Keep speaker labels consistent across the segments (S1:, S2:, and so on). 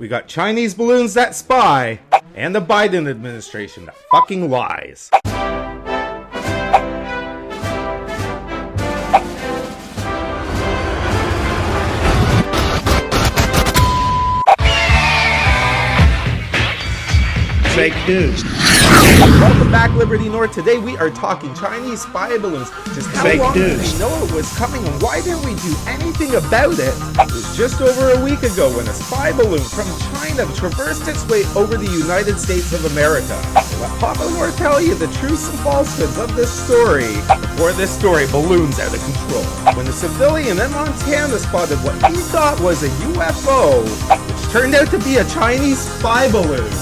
S1: We got Chinese balloons that spy, and the Biden administration that fucking lies.
S2: Fake news.
S1: Welcome back, Liberty North. Today we are talking Chinese spy balloons. Just how
S2: Fake
S1: long did
S2: news.
S1: we know it was coming, and why didn't we do anything about it? It was just over a week ago when a spy balloon from China traversed its way over the United States of America. Let Papa War tell you the truths and falsehoods of this story. Before this story balloons out of control, when a civilian in Montana spotted what he thought was a UFO, which turned out to be a Chinese spy balloon.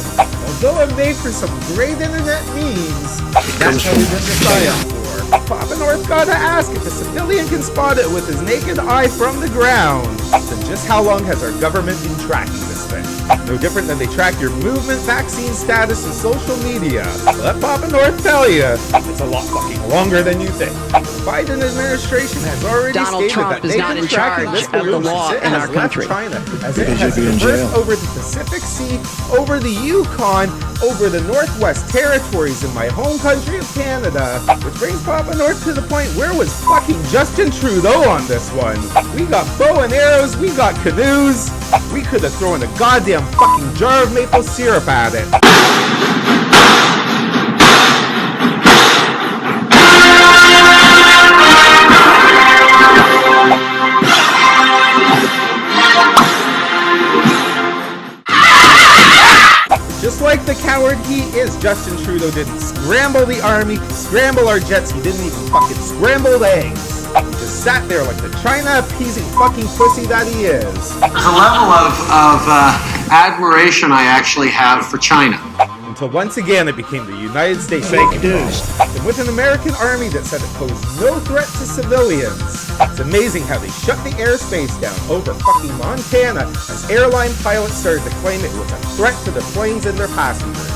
S1: Although it made for some great internet memes, that's how we went to science for. Papa North gotta ask if a civilian can spot it with his naked eye from the ground. Then just how long has our government been tracking this thing? No different than they track your movement, vaccine status, and social media. Let Papa North tell you, it's a lot fucking longer than you think. The Biden administration has already stated that they've been tracking this balloon since it has left China, as it has traversed over the Pacific Sea, over the Yukon, over the Northwest Territories in my home country of Canada. Which brings Papa North to the point, where was fucking Justin Trudeau on this one? We got bow and arrows, we got canoes, we could have thrown a goddamn fucking jar of maple syrup at it. Just like the coward he is, Justin Trudeau didn't scramble the army, scramble our jets, he didn't even fucking scramble eggs. He just sat there like the China-appeasing fucking pussy that he is.
S3: There's a level of admiration I actually have for China.
S1: Until once again it became the United States
S2: Fake news.
S1: And with an American army that said it posed no threat to civilians. It's amazing how they shut the airspace down over fucking Montana as airline pilots started to claim it was a threat to their planes and their passengers.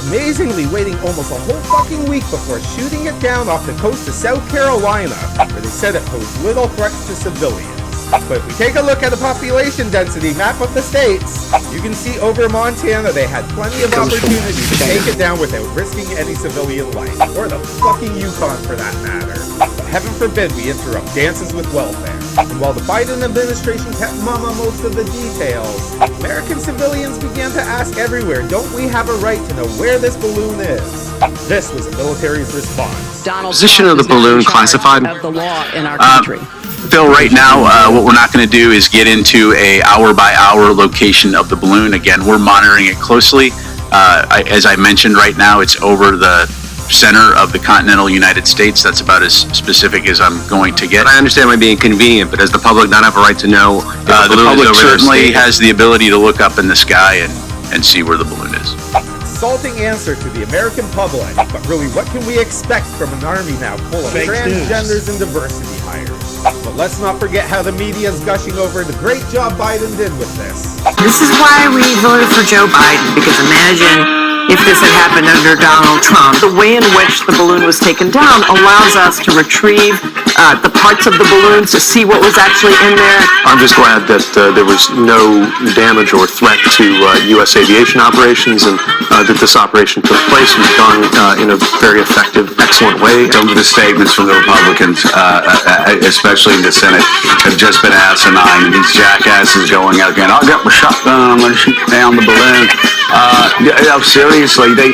S1: Amazingly waiting almost a whole fucking week before shooting it down off the coast of South Carolina, where they said it posed little threat to civilians. But if we take a look at the population density map of the states, you can see over Montana they had plenty of opportunity to take it down without risking any civilian life, or the fucking Yukon for that matter. But heaven forbid we interrupt dances with welfare. And while the Biden administration kept mama most of the details, American civilians began to ask everywhere, don't we have a right to know where this balloon is? This was the military's response.
S4: Position of the balloon classified.
S5: Of the law in our country.
S4: Phil, right now, what we're not going to do is get into a hour-by-hour location of the balloon. Again, we're monitoring it closely. As I mentioned, right now, it's over the center of the continental United States. That's about as specific as I'm going to get.
S6: I understand it might be inconvenient, but does the public not have a right to know if
S4: The
S6: the balloon is
S4: public
S6: over their
S4: certainly
S6: state?
S4: has the ability to look up in the sky and see where the balloon is.
S1: Insulting answer to the American public, but really what can we expect from an army now full of
S2: Fake
S1: transgenders and diversity hires? But let's not forget how the media is gushing over the great job Biden did with this.
S7: This is why we voted for Joe Biden, because imagine if this had happened under Donald Trump.
S5: The way in which the balloon was taken down allows us to retrieve the parts of the balloons to see what was actually in there.
S6: I'm just glad that there was no damage or threat to U.S. aviation operations, and that this operation took place and was done in a very effective, excellent way.
S4: Some of the statements from the Republicans, especially in the Senate, have just been asinine. These jackasses going out again, I'll get my shotgun, I'm going to shoot down the balloon. Seriously, they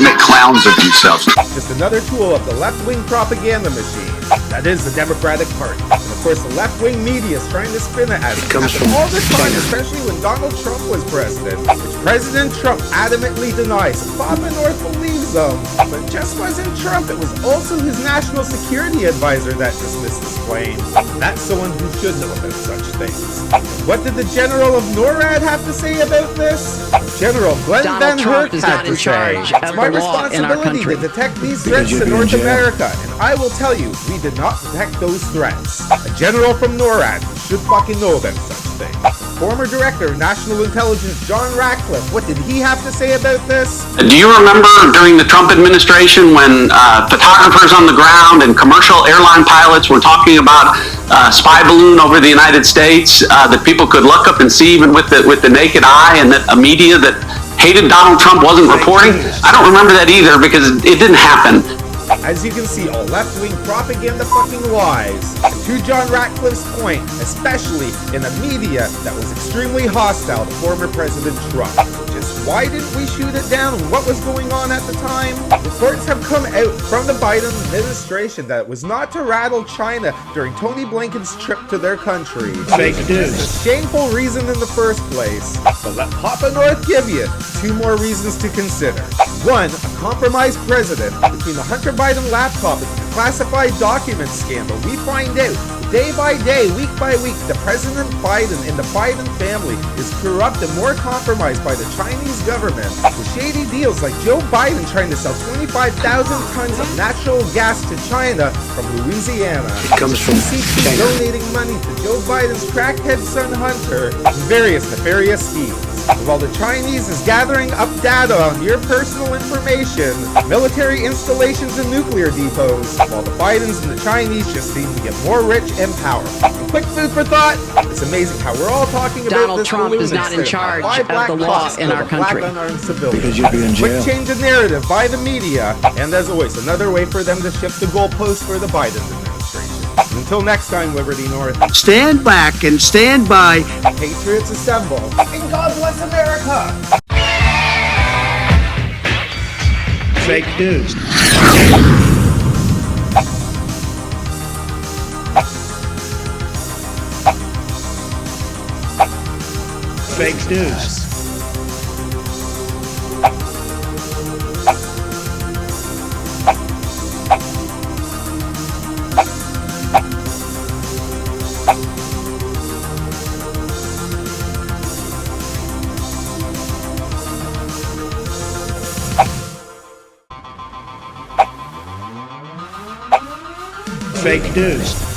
S4: make clowns of themselves.
S1: Just another tool of the left-wing propaganda machine. That is the Democratic Party. And of course the left-wing media is trying to spin it as it happened all the time, especially when Donald Trump was president, which President Trump adamantly denies. And Papa North believes them. But it just wasn't Trump, it was also his national security advisor that dismissed his claim. That's someone who should know about such things. What did the General of NORAD have to say about this? General Glenn Van
S5: Trump
S1: Hurt
S5: is
S1: had
S5: not
S1: to
S5: in
S1: say,
S5: charge
S1: it's
S5: of
S1: my
S5: the law in our
S1: responsibility
S5: country.
S1: to detect these threats to North America, and I will tell you, we did not detect those threats. A general from NORAD should fucking know about such things. Former Director of National Intelligence John Ratcliffe, what did he have to say about this?
S3: Do you remember during the Trump administration when photographers on the ground and commercial airline pilots were talking about a spy balloon over the United States that people could look up and see even with the naked eye, and that a media that hated Donald Trump wasn't reporting? I don't remember that either because it didn't happen.
S1: As you can see, all left-wing propaganda fucking lies. And to John Ratcliffe's point, especially in a media that was extremely hostile to former President Trump. Just why didn't we shoot it down? What was going on at the time? Reports have come out from the Biden administration that it was not to rattle China during Tony Blinken's trip to their country.
S2: Fake news.
S1: It's a shameful reason in the first place. But let Papa North give you 2 more reasons to consider. 1, a compromised president. Between the Hunter Biden laptop and the classified documents scandal, we find out day by day, week by week, that President Biden and the Biden family is corrupt and more compromised by the Chinese government with shady deals like Joe Biden trying to sell 25,000 tons of natural gas to China from Louisiana.
S2: It comes from
S1: CP
S2: China.
S1: donating money to Joe Biden's crackhead son Hunter and various nefarious schemes. While the Chinese is gathering up data on your personal information, military installations and nuclear depots, while the Bidens and the Chinese just seem to get more rich and powerful. Quick food for thought, it's amazing how we're all talking about
S7: Donald
S1: this
S7: Trump
S1: balloon
S7: is not in
S1: incident.
S7: charge
S1: Why
S7: of
S1: black
S7: the law
S1: cops
S7: in
S1: for
S7: our
S1: the black
S7: country.
S1: unarmed civilians?
S2: Because you'll be in jail.
S1: Quick change of narrative by the media, and as always, another way for them to shift the goalposts for the Biden administration. Until next time, Liberty North,
S8: Stand back and stand by.
S1: Patriots assemble, and God bless America!
S2: Fake news. Fake news. Fake news.